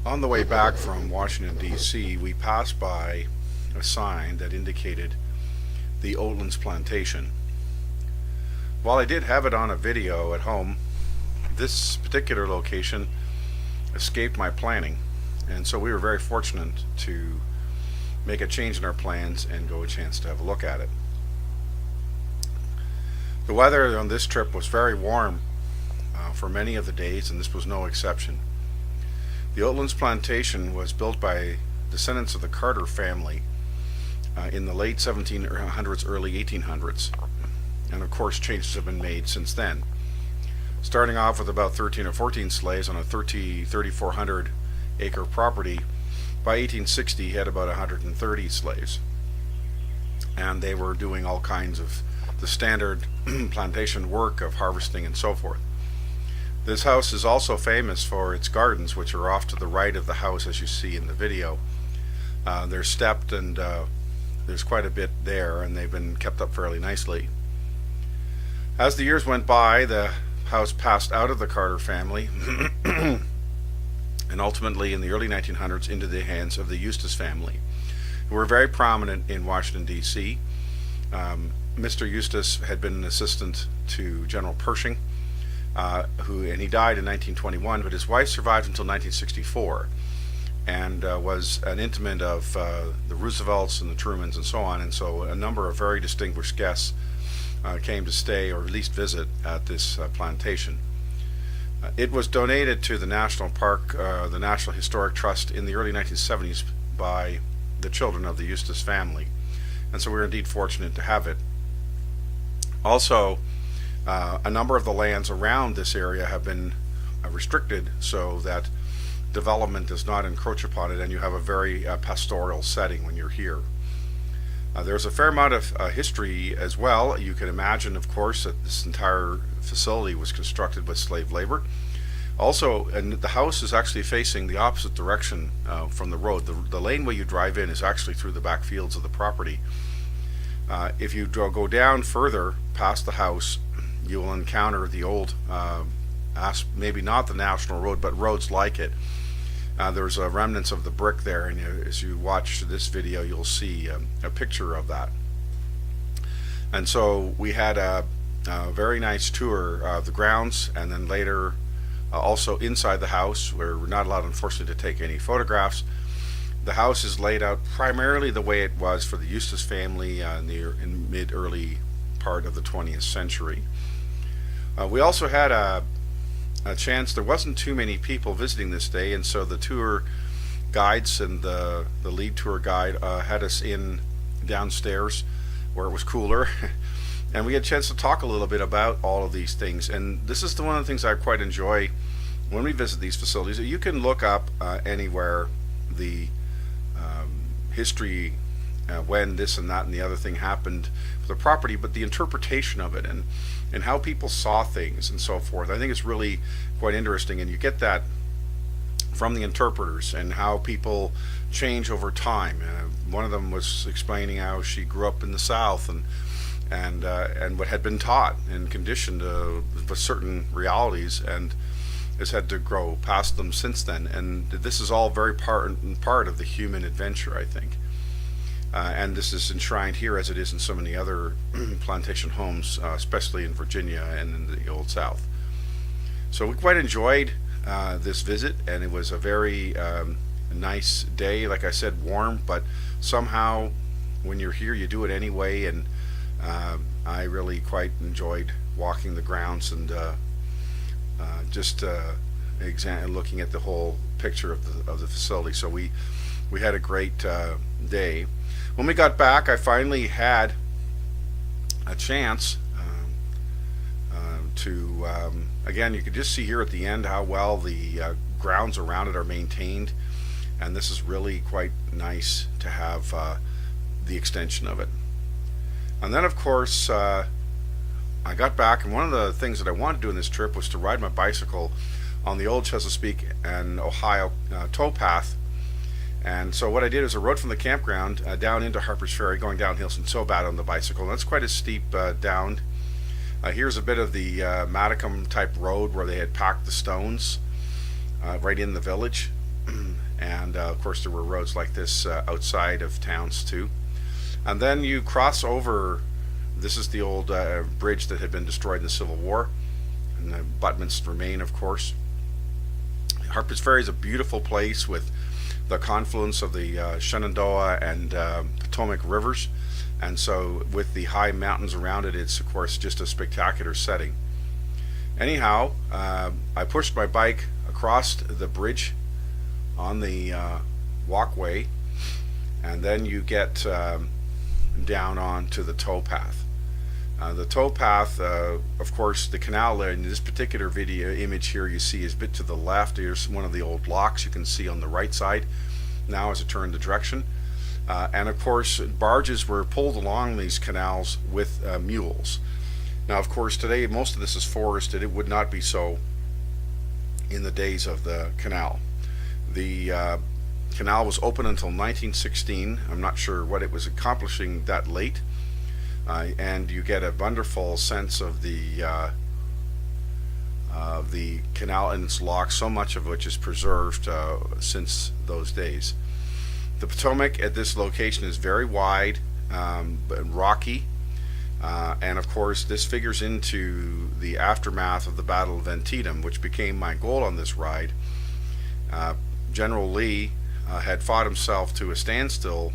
On the way back from Washington, D.C., we passed by a sign that indicated the Oatlands Plantation. While I did have it on a video at home, this particular location escaped my planning, and so we were very fortunate to make a change in our plans and go a chance to have a look at it. The weather on this trip was very warm for many of the days, and this was no exception. The Oatlands Plantation was built by descendants of the Carter family in the late 1700s, early 1800s, and of course changes have been made since then. Starting off with about 13 or 14 slaves on a 3,400 acre property, by 1860 he had about 130 slaves, and they were doing all kinds of the standard plantation work of harvesting and so forth. This house is also famous for its gardens, which are off to the right of the house as you see in the video. They're stepped, and there's quite a bit there, and they've been kept up fairly nicely. As the years went by, the house passed out of the Carter family and ultimately in the early 1900s into the hands of the Eustis family, who were very prominent in Washington, D.C. Mr. Eustis had been an assistant to General Pershing, and he died in 1921, but his wife survived until 1964 and was an intimate of the Roosevelts and the Trumans and so on, and so a number of very distinguished guests came to stay or at least visit at this plantation. It was donated to the National Park, the National Historic Trust, in the early 1970s by the children of the Eustis family, and so we were indeed fortunate to have it. Also, a number of the lands around this area have been restricted so that development does not encroach upon it, and you have a very pastoral setting when you're here. There's a fair amount of history as well. You can imagine, of course, that this entire facility was constructed with slave labor. Also, and the house is actually facing the opposite direction from the road. The laneway you drive in is actually through the back fields of the property. If you go down further past the house, you will encounter the old, maybe not the National Road, but roads like it. There's remnants of the brick there, and as you watch this video, you'll see a picture of that. And so we had a very nice tour of the grounds, and then later also inside the house, where we're not allowed, unfortunately, to take any photographs. The house is laid out primarily the way it was for the Eustis family in the mid-early part of the 20th century. We also had a chance, there wasn't too many people visiting this day, and so the tour guides and the lead tour guide had us in downstairs where it was cooler and we had a chance to talk a little bit about all of these things. And this is one of the things I quite enjoy when we visit these facilities. You can look up anywhere the history, when this and that and the other thing happened for the property, but the interpretation of it and how people saw things and so forth, I think it's really quite interesting, and you get that from the interpreters and how people change over time. One of them was explaining how she grew up in the South and what had been taught and conditioned with certain realities, and has had to grow past them since then. And this is all very part of the human adventure, I think. And this is enshrined here as it is in so many other plantation homes, especially in Virginia and in the Old South. So we quite enjoyed this visit, and it was a very nice day. Like I said, warm, but somehow when you're here you do it anyway, and I really quite enjoyed walking the grounds and just looking at the whole picture of the facility. So we had a great day. When we got back, I finally had a chance to, again, you can just see here at the end how well the grounds around it are maintained, and this is really quite nice to have the extension of it. And then, of course, I got back, and one of the things that I wanted to do in this trip was to ride my bicycle on the old Chesapeake and Ohio towpath. And so what I did is I rode from the campground down into Harper's Ferry, going downhill since so bad on the bicycle. And that's quite a steep down. Here's a bit of the Matacum type road where they had packed the stones right in the village. And of course, there were roads like this outside of towns too. And then you cross over. This is the old bridge that had been destroyed in the Civil War, and the abutments remain, of course. Harpers Ferry is a beautiful place with the confluence of the Shenandoah and Potomac rivers, and so with the high mountains around it, it's of course just a spectacular setting. Anyhow, I pushed my bike across the bridge on the walkway, and then you get down onto the towpath. The towpath, of course, the canal in this particular video image here you see is a bit to the left. Here's one of the old locks you can see on the right side now as I turn the direction. And of course, barges were pulled along these canals with mules. Now, of course, today most of this is forested. It would not be so in the days of the canal. The canal was open until 1916. I'm not sure what it was accomplishing that late. And you get a wonderful sense of the canal and its locks, so much of which is preserved since those days. The Potomac at this location is very wide and rocky, and of course this figures into the aftermath of the Battle of Antietam, which became my goal on this ride. General Lee had fought himself to a standstill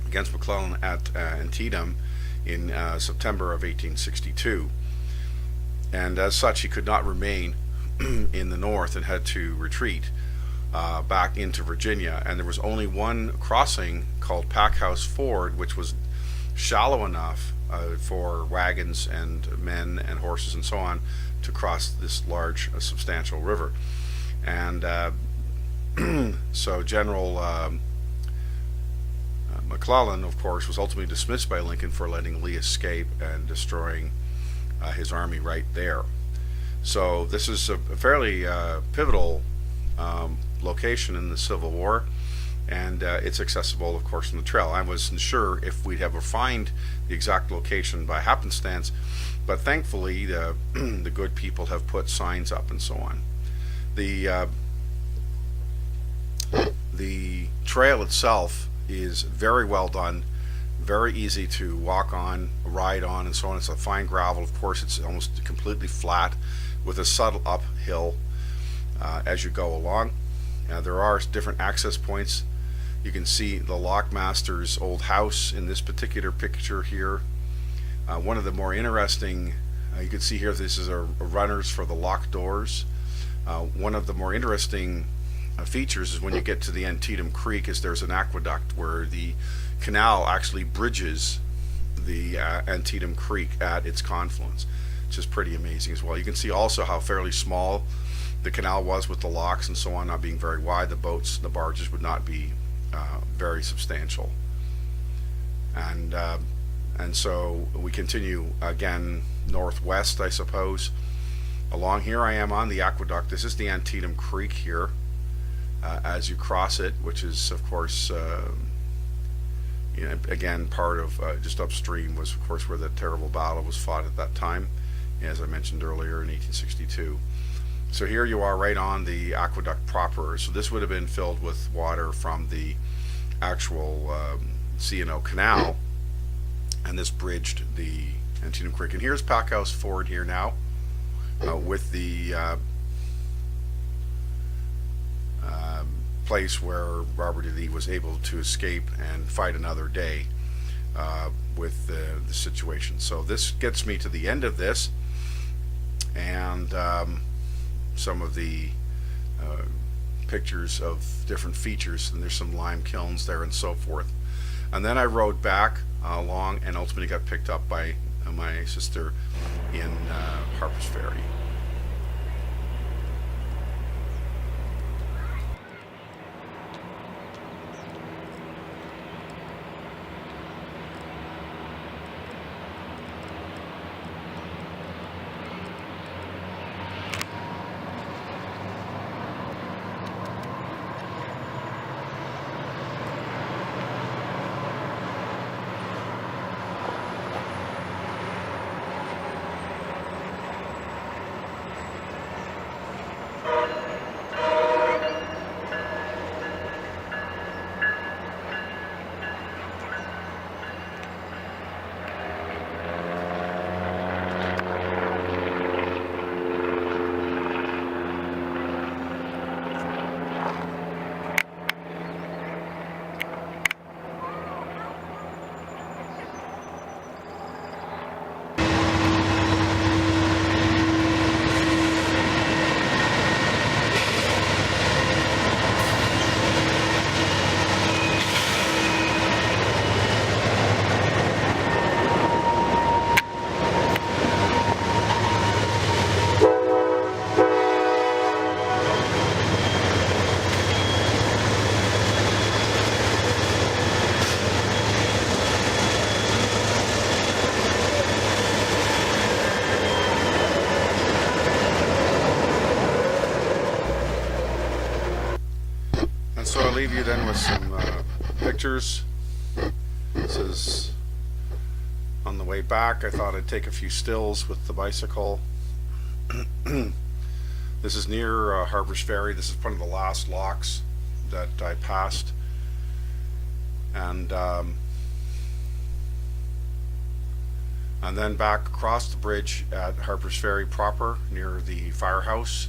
against McClellan at Antietam in September of 1862, and as such he could not remain in the north and had to retreat back into Virginia. And there was only one crossing called Packhouse Ford, which was shallow enough for wagons and men and horses and so on to cross this large substantial river. And so General McClellan, of course, was ultimately dismissed by Lincoln for letting Lee escape and destroying his army right there. So this is a fairly pivotal location in the Civil War, and it's accessible, of course, from the trail. I wasn't sure if we'd ever find the exact location by happenstance, but thankfully the good people have put signs up and so on. The trail itself is very well done, very easy to walk on, ride on, and so on. It's a fine gravel. Of course, it's almost completely flat with a subtle uphill as you go along. There are different access points. You can see the lockmaster's old house in this particular picture here. One of the more interesting, you can see here, this is a runners for the locked doors. One of the more interesting features is when you get to the Antietam Creek, is there's an aqueduct where the canal actually bridges the Antietam Creek at its confluence, which is pretty amazing as well. You can see also how fairly small the canal was with the locks and so on not being very wide. The boats, the barges would not be very substantial. And so we continue again northwest, I suppose. Along here I am on the aqueduct. This is the Antietam Creek here. As you cross it, which is of course again part of just upstream was of course where the terrible battle was fought at that time, as I mentioned earlier, in 1862. So here you are right on the aqueduct proper. So this would have been filled with water from the actual C&O Canal, and this bridged the Antietam Creek. And here's Packhouse Ford here now with the place where Robert E. Lee was able to escape and fight another day with the situation. So this gets me to the end of this, and some of the pictures of different features, and there's some lime kilns there and so forth. And then I rode back along and ultimately got picked up by my sister in Harpers Ferry. to leave you then with some pictures. This is on the way back. I thought I'd take a few stills with the bicycle. This is near Harper's Ferry. This is one of the last locks that I passed. And then back across the bridge at Harper's Ferry proper, near the firehouse,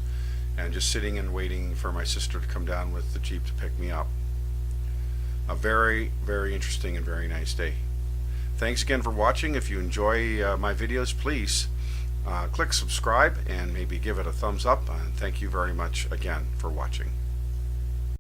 and just sitting and waiting for my sister to come down with the Jeep to pick me up. A very, very interesting and very nice day. Thanks again for watching. If you enjoy my videos, please click subscribe and maybe give it a thumbs up. And thank you very much again for watching.